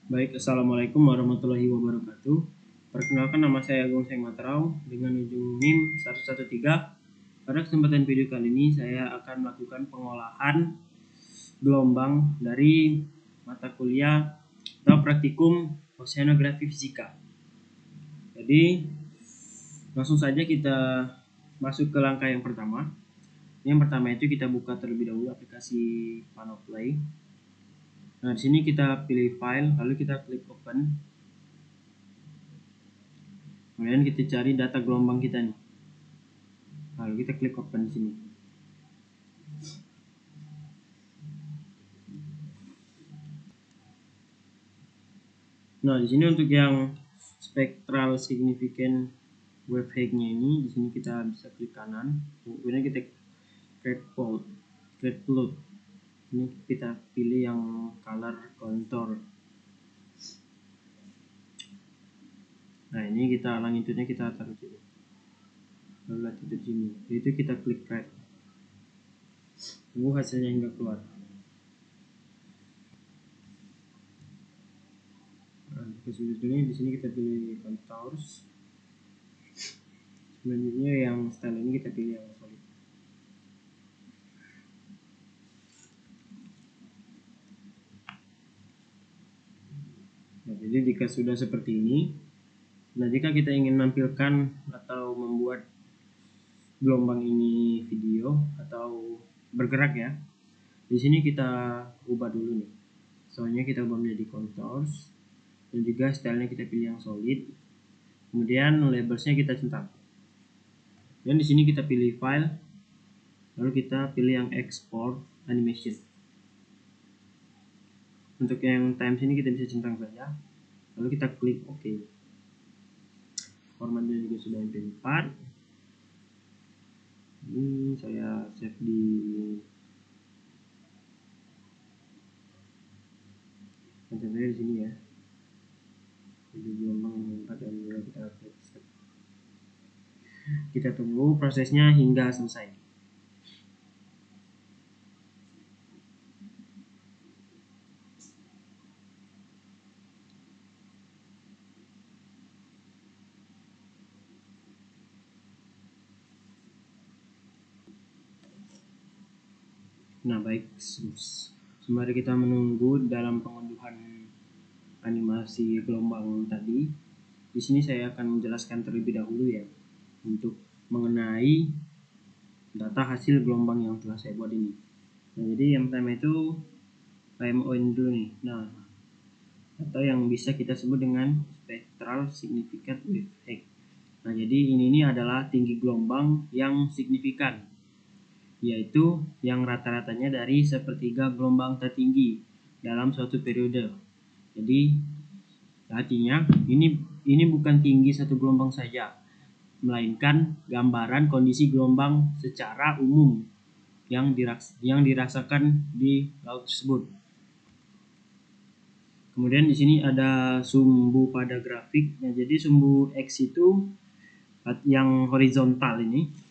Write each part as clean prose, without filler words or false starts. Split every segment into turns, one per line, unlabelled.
Baik, Assalamualaikum warahmatullahi wabarakatuh. Perkenalkan, nama saya Agung Seng Matrau dengan ujung NIM 113. Pada kesempatan video kali ini saya akan melakukan pengolahan gelombang dari mata kuliah atau praktikum oceanografi fisika. Jadi langsung saja kita masuk ke langkah yang pertama. Yang pertama itu kita buka terlebih dahulu aplikasi Panoplay. Nah, di sini kita pilih file, lalu kita klik open. Kemudian kita cari data gelombang kita nih. Lalu kita klik open di sini. Nah, di sini untuk yang spectral significant wave height-nya ini, di sini kita bisa klik kanan. Kemudian kita create plot. Ini kita pilih yang color contour. Nah, ini kita longitude-nya kita taruh sini. Lalu latitude sini. Itu kita klik create. Tunggu hasilnya hingga keluar. Nah, di sini kita pilih contours. Selanjutnya yang style ini kita pilih yang solid. Nah, jadi jika sudah seperti ini, nah jika kita ingin menampilkan atau membuat gelombang ini video atau bergerak ya, di sini kita ubah dulu nih. Soalnya kita ubah menjadi contours dan juga stylenya kita pilih yang solid. Kemudian labelsnya kita centang. Dan di sini kita pilih file, lalu kita pilih yang export animation. Untuk yang times ini kita bisa centang saja, lalu kita klik OK. Formatnya juga sudah MP4. Ini saya save di contohnya di sini ya. Jadi gelombang 4 dan juga kita klik save. Kita tunggu prosesnya hingga selesai. Nah, baik, sembari kita menunggu dalam pengunduhan animasi gelombang tadi, di sini saya akan menjelaskan terlebih dahulu ya untuk mengenai data hasil gelombang yang telah saya buat ini. Nah, jadi yang pertama itu PMO ini dulu nih. Nah, atau yang bisa kita sebut dengan spectral significant wave height. Nah, jadi ini adalah tinggi gelombang yang signifikan, yaitu yang rata-ratanya dari sepertiga gelombang tertinggi dalam suatu periode. Jadi artinya ini bukan tinggi satu gelombang saja, melainkan gambaran kondisi gelombang secara umum yang dirasakan di laut tersebut. Kemudian di sini ada sumbu pada grafik. Nah, jadi sumbu X itu yang horizontal ini.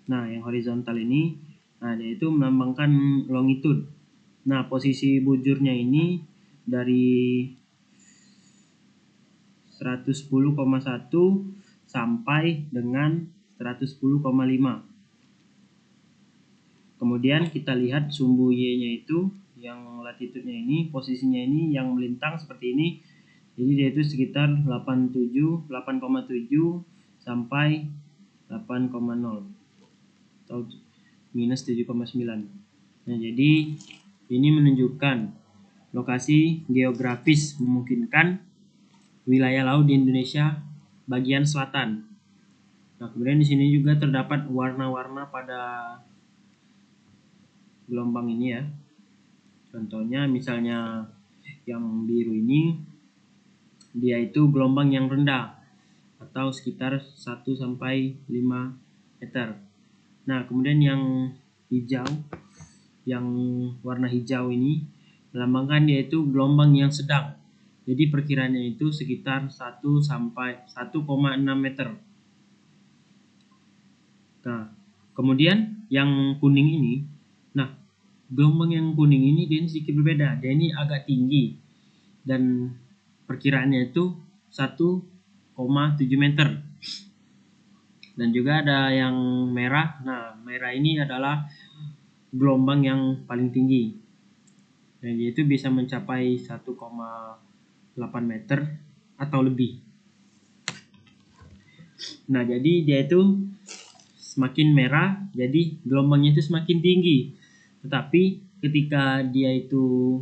Nah, yang horizontal ini, nah dia itu melambangkan longitude. Nah, posisi bujurnya ini dari 110,1 sampai dengan 110,5. Kemudian kita lihat sumbu Y-nya itu yang latitude-nya ini, posisinya ini yang melintang seperti ini. Jadi dia itu sekitar 8,7 sampai 8,0 atau minus 7,9. Nah, jadi ini menunjukkan lokasi geografis memungkinkan wilayah laut di Indonesia bagian selatan. Nah, kemudian di sini juga terdapat warna-warna pada gelombang ini ya. Contohnya misalnya yang biru ini dia itu gelombang yang rendah atau sekitar 1 sampai 5 meter. Nah, kemudian yang hijau, yang warna hijau ini melambangkan dia itu gelombang yang sedang. Jadi perkiraannya itu sekitar 1 sampai 1,6 meter. Nah, kemudian yang kuning ini, nah gelombang yang kuning ini dia ini sedikit berbeda. Dia ini agak tinggi dan perkiraannya itu 1,7 meter. Dan juga ada yang merah. Nah, merah ini adalah gelombang yang paling tinggi. Dan dia itu bisa mencapai 1,8 meter atau lebih. Nah, jadi dia itu semakin merah, jadi gelombangnya itu semakin tinggi. Tetapi ketika dia itu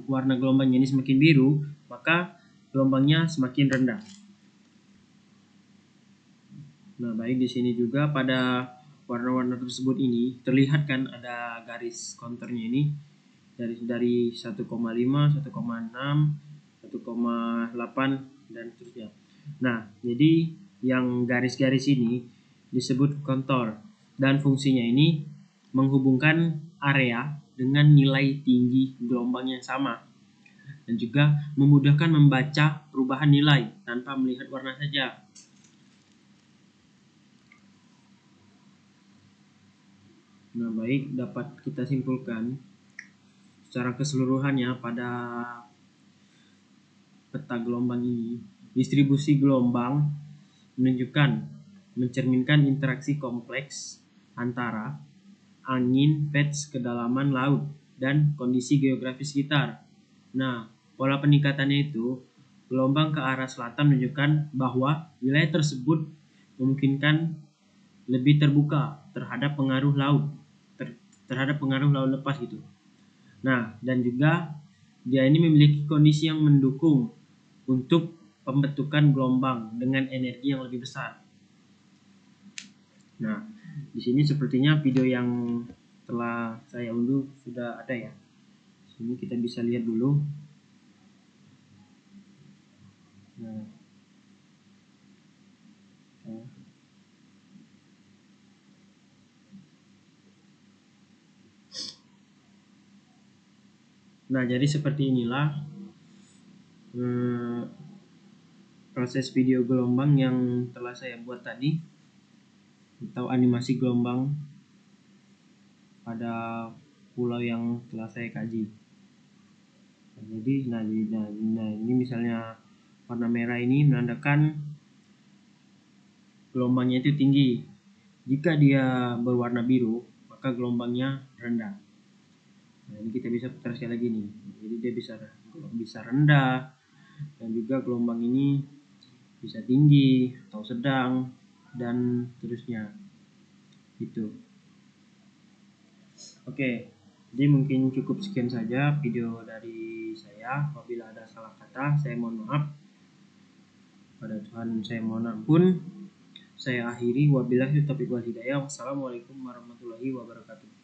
warna gelombangnya ini semakin biru, maka gelombangnya semakin rendah. Nah, baik di sini juga pada warna-warna tersebut ini terlihat kan ada garis konturnya ini dari 1,5, 1,6, 1,8 dan seterusnya. Nah, jadi yang garis-garis ini disebut kontur dan fungsinya ini menghubungkan area dengan nilai tinggi gelombang yang sama dan juga memudahkan membaca perubahan nilai tanpa melihat warna saja. Nah, baik, dapat kita simpulkan secara keseluruhannya pada peta gelombang ini, distribusi gelombang mencerminkan interaksi kompleks antara angin, vents, kedalaman laut, dan kondisi geografis sekitar. Nah, pola peningkatannya itu, gelombang ke arah selatan menunjukkan bahwa wilayah tersebut memungkinkan lebih terbuka terhadap pengaruh laut, terhadap pengaruh laut lepas gitu. Nah, dan juga dia ini memiliki kondisi yang mendukung untuk pembentukan gelombang dengan energi yang lebih besar. Nah, di sini sepertinya video yang telah saya unduh sudah ada ya. Sini kita bisa lihat dulu. Nah, jadi seperti inilah proses video gelombang yang telah saya buat tadi, atau animasi gelombang pada pulau yang telah saya kaji. Jadi, nah ini misalnya warna merah ini menandakan gelombangnya itu tinggi. Jika dia berwarna biru, maka gelombangnya rendah. Nah, ini kita bisa putar sekali lagi nih. Jadi dia bisa rendah dan juga gelombang ini bisa tinggi atau sedang dan seterusnya. Gitu. Oke. Jadi mungkin cukup sekian saja video dari saya. Apabila ada salah kata, saya mohon maaf. Pada Tuhan saya mohon ampun. Saya akhiri, wabillahi taufiq wal hidayah. Wassalamualaikum warahmatullahi wabarakatuh.